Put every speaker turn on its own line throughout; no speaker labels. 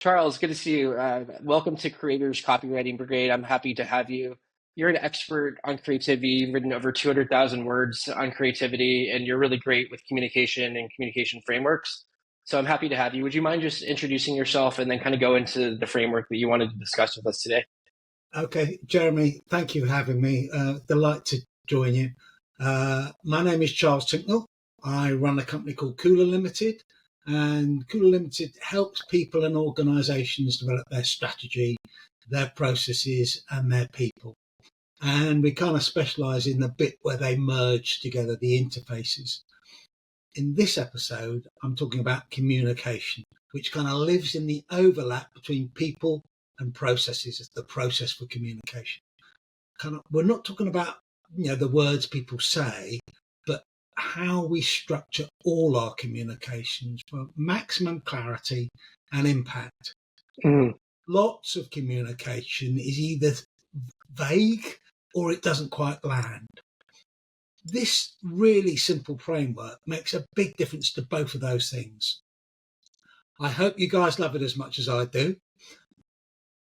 Charles, good to see you. Welcome to Creators Copywriting Brigade. I'm happy to have you. You're an expert on creativity. You've written over 200,000 words on creativity, and you're really great with communication and communication frameworks. So I'm happy to have you. Would you mind just introducing yourself and then kind of go into the framework that you wanted to discuss with us today?
Okay, Jeremy, thank you for having me. Delight to join you. My name is Charles Tincknell. I run a company called Cooler Limited, and Cooler Limited helps people and organisations develop their strategy, their processes, and their people. And we kind of specialise in the bit where they merge together, the interfaces. In this episode, I'm talking about communication, which kind of lives in the overlap between people and processes, the process for communication. We're not talking about the words people say, but how we structure all our communications for maximum clarity and impact. Lots of communication is either vague or it doesn't quite land. This really simple framework makes a big difference to both of those things. I hope you guys love it as much as I do.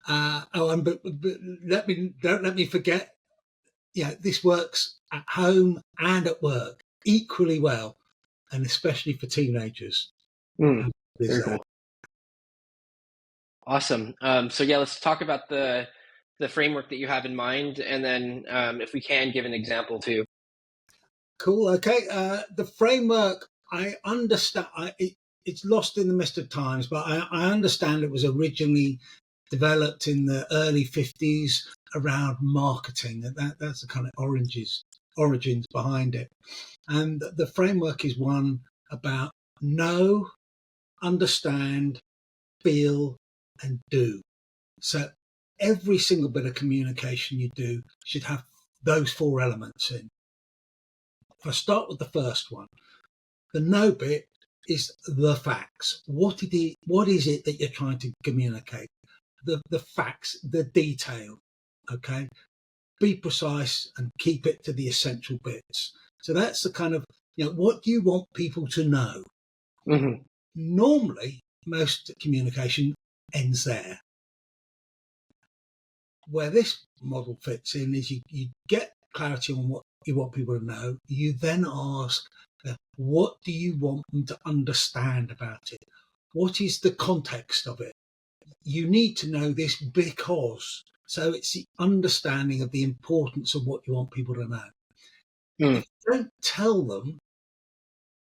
But don't let me forget. This works at home and at work equally well, and especially for teenagers.
Very cool. Awesome. So let's talk about the framework that you have in mind, and then if we can, give an example too.
Cool. Okay. The framework, I understand. It's lost in the mist of times, but I understand it was originally developed in the early 50s around marketing. That's the kind of origins behind it. And the framework is one about know, understand, feel, and do. So every single bit of communication you do should have those four elements in. If I start with the first one, the know bit is the facts. What is it that you're trying to communicate? The facts, the detail, okay? Be precise and keep it to the essential bits. So that's the kind of, what do you want people to know? Normally, most communication ends there. Where this model fits in is you get clarity on what you want people to know. You then ask, what do you want them to understand about it? What is the context of it? You need to know this because. So it's the understanding of the importance of what you want people to know. If you don't tell them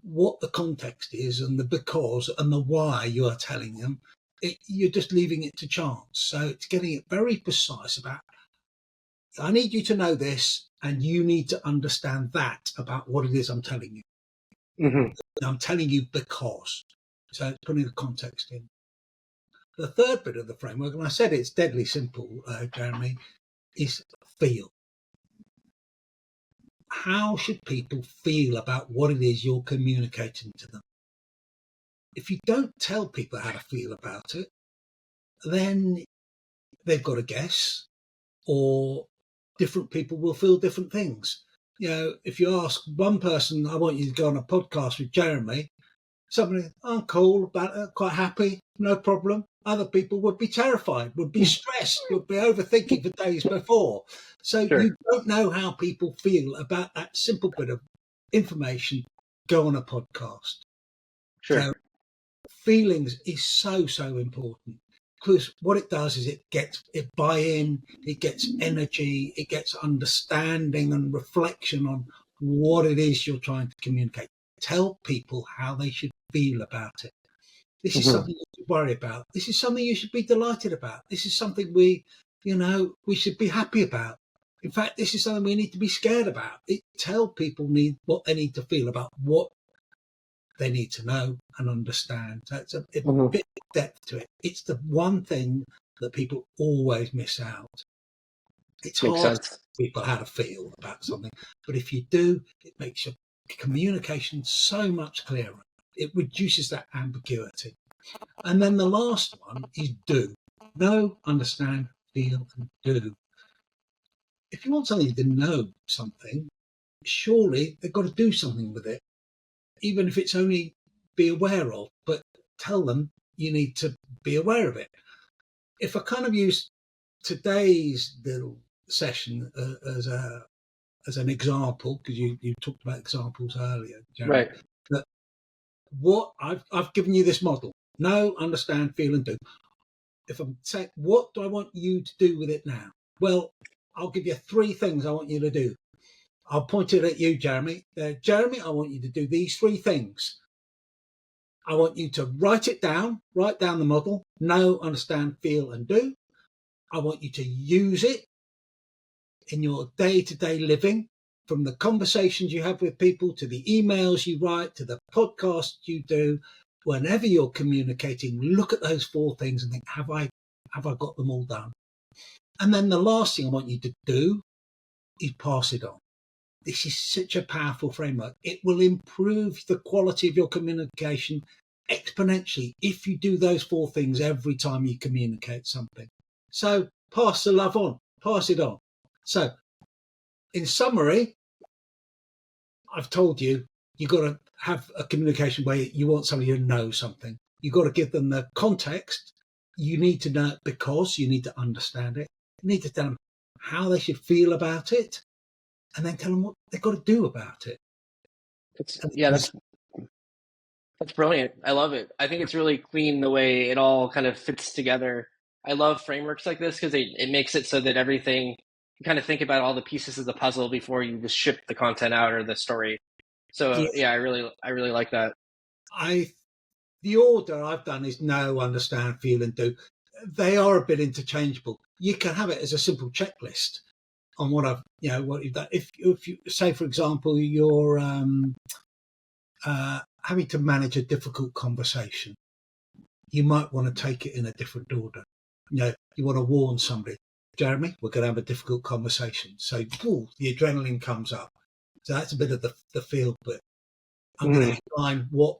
what the context is and the because and the why you are telling them, you're just leaving it to chance. So it's getting it very precise about, I need you to know this and you need to understand that about what it is I'm telling you. I'm telling you because. So it's putting the context in. The third bit of the framework, and I said it's deadly simple, Jeremy, is feel. How should people feel about what it is you're communicating to them? If you don't tell people how to feel about it, then they've got to guess, or different people will feel different things. If you ask one person, I want you to go on a podcast with Jeremy, somebody, I'm cool about it, quite happy, no problem. Other people would be terrified, would be stressed, would be overthinking for days before. So You don't know how people feel about that simple bit of information. Go on a podcast. So feelings is so important, because what it does is it gets buy-in, it gets energy, it gets understanding and reflection on what it is you're trying to communicate. Tell people how they should feel about it. This is something you should worry about. This is something you should be delighted about. This is something we should be happy about. In fact, this is something we need to be scared about. Tell people what they need to feel about what they need to know and understand. So it's a bit of depth to it. It's the one thing that people always miss out. It's hard to tell people how to feel about something, but if you do, it makes your communication so much clearer. It reduces that ambiguity. And then the last one is do. Know, understand, feel, and do. If you want somebody to know something, surely they've got to do something with it, even if it's only be aware of, but tell them you need to be aware of it. If I kind of use today's little session as an example, because you talked about examples earlier, Jeremy,
Right.
that what I've given you this model: know, understand, feel, and do. If I'm saying, what do I want you to do with it now? Well, I'll give you 3 things I want you to do. I'll point it at you, Jeremy. Jeremy, I want you to do these 3 things. I want you to write down the model: know, understand, feel, and do. I want you to use it in your day-to-day living, from the conversations you have with people to the emails you write to the podcasts you do. Whenever you're communicating, look at those 4 things and think, have I got them all done? And then the last thing I want you to do is pass it on. This is such a powerful framework. It will improve the quality of your communication exponentially if you do those 4 things every time you communicate something. So pass the love on, pass it on. So in summary, I've told you, you've got to have a communication where you want somebody to know something. You've got to give them the context. You need to know it because you need to understand it. You need to tell them how they should feel about it, and then tell them what they've got to do about it.
That's brilliant. I love it. I think it's really clean the way it all kind of fits together. I love frameworks like this because it makes it so that everything, you kind of think about all the pieces of the puzzle before you just ship the content out or the story. So
Yeah,
yeah, I really like that.
the order I've done is know, understand, feel, and do. They are a bit interchangeable. You can have it as a simple checklist on what you've done. If you say, for example, you're having to manage a difficult conversation, you might want to take it in a different order. You want to warn somebody, Jeremy, we're going to have a difficult conversation. So the adrenaline comes up. So that's a bit of the feel bit. I'm going to headline what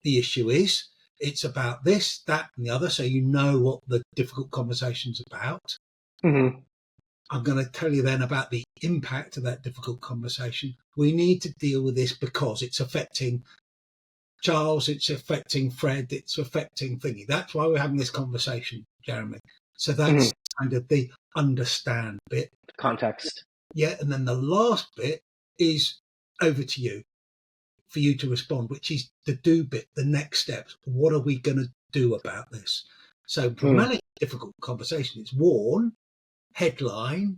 the issue is. It's about this, that, and the other. So you know what the difficult conversation's about.
Mm-hmm.
I'm going to tell you then about the impact of that difficult conversation. We need to deal with this because it's affecting Charles, it's affecting Fred, it's affecting Thingy. That's why we're having this conversation, Jeremy. So that's kind of the understand bit.
Context.
Yeah, and then the last bit is over to you for you to respond, which is the do bit, the next steps. What are we going to do about this? So for managing difficult conversation, it's warn, headline,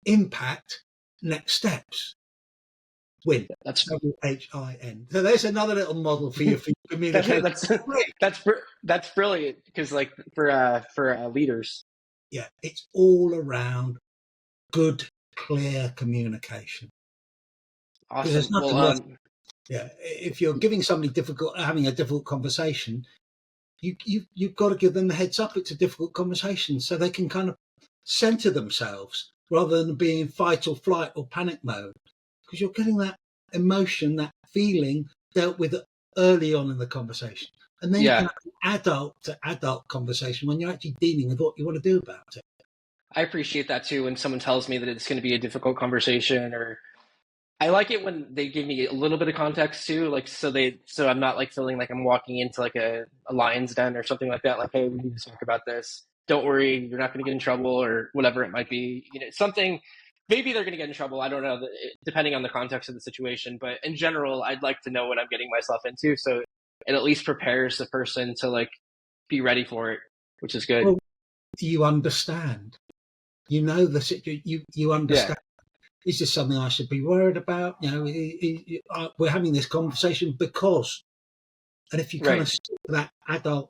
impact, next steps. Win.
That's
WHIN. So there's another little model for you for communication.
that's brilliant because like for leaders.
Yeah, it's all around good, clear communication. Because there's
Awesome.
nothing
Well,
worse. Yeah, if you're giving somebody having a difficult conversation, you've got to give them the heads up. It's a difficult conversation, so they can kind of center themselves rather than being in fight or flight or panic mode. Because you're getting that emotion, that feeling dealt with early on in the conversation, and then you can have an adult to adult conversation when you're actually dealing with what you want to do about it.
I appreciate that too when someone tells me that it's going to be a difficult conversation, or I like it when they give me a little bit of context too, like so I'm not like feeling like I'm walking into like a lion's den or something like that. Like, hey, we need to talk about this. Don't worry, you're not going to get in trouble or whatever it might be. Something. Maybe they're going to get in trouble. I don't know, depending on the context of the situation. But in general, I'd like to know what I'm getting myself into, so it at least prepares the person to like be ready for it, which is good.
Well, you understand. You know the situation. You understand. Yeah. Is this something I should be worried about? We're having this conversation because, and if you kind of stick to that adult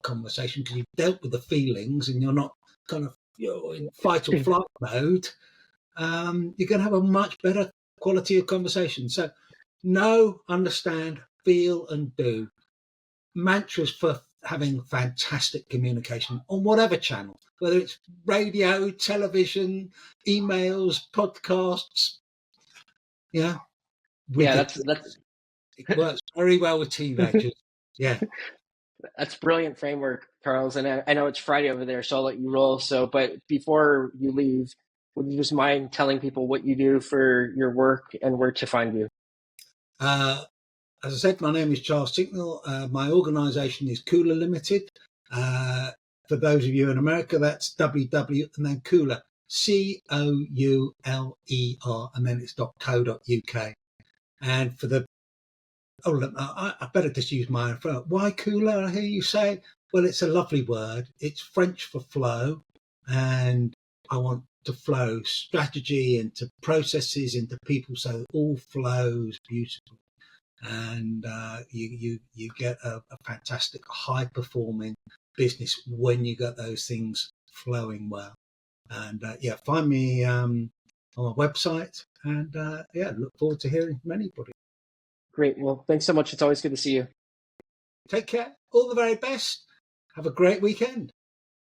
conversation because you've dealt with the feelings and you're not kind of in fight or flight mode, you're going to have a much better quality of conversation. So know, understand, feel, and do. Mantras for having fantastic communication on whatever channel, whether it's radio, television, emails, podcasts. Yeah.
That's
it works very well with teenagers. Yeah.
That's brilliant framework, Charles. And I know it's Friday over there, so I'll let you roll. So, but before you leave, would you just mind telling people what you do for your work and where to find you?
As I said, my name is Charles Tincknell. My organisation is Cooler Limited. For those of you in America, that's www and then Cooler, COULER, and then it's .co.uk. And for the I better just use my own phone. Why cooler? I hear you say. Well, it's a lovely word. It's French for flow, and I want to flow strategy into processes into people so it all flows beautifully, and you get a fantastic high performing business when you get those things flowing well. And find me on my website, and look forward to hearing from anybody.
Great. Well, thanks so much. It's always good to see you.
Take care. All the very best. Have a great weekend.